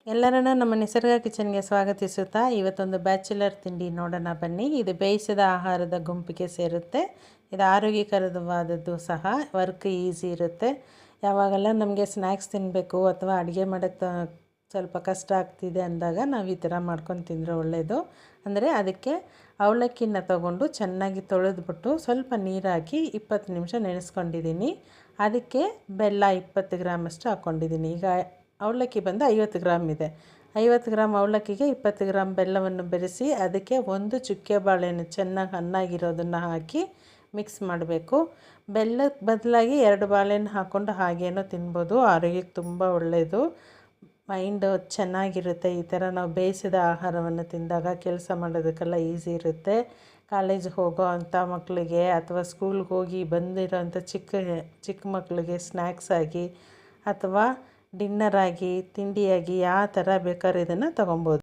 ಎಲ್ಲರನ್ನೂ ನಮ್ಮ ನಿಸರ್ಗ ಕಿಚನ್ಗೆ ಸ್ವಾಗತಿಸುತ್ತಾ ಇವತ್ತೊಂದು ಬ್ಯಾಚುಲರ್ ತಿಂಡಿ ನೋಡೋಣ ಬನ್ನಿ. ಇದು ಬೇಯಿಸಿದ ಆಹಾರದ ಗುಂಪಿಗೆ ಸೇರುತ್ತೆ. ಇದು ಆರೋಗ್ಯಕರವಾದದ್ದು ಸಹ, ವರ್ಕ್ ಈಸಿ ಇರುತ್ತೆ. ಯಾವಾಗೆಲ್ಲ ನಮಗೆ ಸ್ನ್ಯಾಕ್ಸ್ ತಿನ್ನಬೇಕು ಅಥವಾ ಅಡುಗೆ ಮಾಡೋಕ್ಕೆ ಸ್ವಲ್ಪ ಕಷ್ಟ ಆಗ್ತಿದೆ ಅಂದಾಗ ನಾವು ಈ ಥರ ಮಾಡ್ಕೊಂಡು ತಿಂದರೆ ಒಳ್ಳೆಯದು. ಅಂದರೆ ಅದಕ್ಕೆ ಅವಲಕ್ಕಿನ ತೊಗೊಂಡು ಚೆನ್ನಾಗಿ ತೊಳೆದ್ಬಿಟ್ಟು ಸ್ವಲ್ಪ ನೀರು ಹಾಕಿ 20 ನಿಮಿಷ ನೆನೆಸ್ಕೊಂಡಿದ್ದೀನಿ. ಅದಕ್ಕೆ ಬೆಲ್ಲ 20 ಗ್ರಾಮಷ್ಟು ಹಾಕ್ಕೊಂಡಿದ್ದೀನಿ. ಈಗ ಅವಲಕ್ಕಿ ಬಂದು 50 ಗ್ರಾಮ್ ಇದೆ. 50 ಗ್ರಾಮ್ ಅವಲಕ್ಕಿಗೆ 20 ಗ್ರಾಮ್ ಬೆಲ್ಲವನ್ನು ಬೆರೆಸಿ ಅದಕ್ಕೆ ಒಂದು ಚುಕ್ಕೆ ಬಾಳೆಹಣ್ಣು ಚೆನ್ನಾಗಿ ಹಣ್ಣಾಗಿರೋದನ್ನು ಹಾಕಿ ಮಿಕ್ಸ್ ಮಾಡಬೇಕು. ಬೆಲ್ಲದ ಬದಲಾಗಿ 2 ಬಾಳೆಹಣ್ಣು ಹಾಕ್ಕೊಂಡು ಹಾಗೇನೋ ತಿನ್ಬೋದು. ಆರೋಗ್ಯಕ್ಕೆ ತುಂಬ ಒಳ್ಳೆಯದು. ಮೈಂಡು ಚೆನ್ನಾಗಿರುತ್ತೆ. ಈ ಥರ ನಾವು ಬೇಯಿಸಿದ ಆಹಾರವನ್ನು ತಿಂದಾಗ ಕೆಲಸ ಮಾಡೋದಕ್ಕೆಲ್ಲ ಈಸಿ ಇರುತ್ತೆ. ಕಾಲೇಜಿಗೆ ಹೋಗೋ ಅಂಥ ಮಕ್ಕಳಿಗೆ ಅಥವಾ ಸ್ಕೂಲ್ಗೆ ಹೋಗಿ ಬಂದಿರೋಂಥ ಚಿಕ್ಕ ಮಕ್ಕಳಿಗೆ ಸ್ನ್ಯಾಕ್ಸ್ ಆಗಿ ಅಥವಾ ಡಿನ್ನರ್ ಆಗಿ ತಿಂಡಿಯಾಗಿ ಯಾವ ಥರ ಬೇಕಾದ್ರೂ ಇದನ್ನು ತೊಗೊಬೋದು.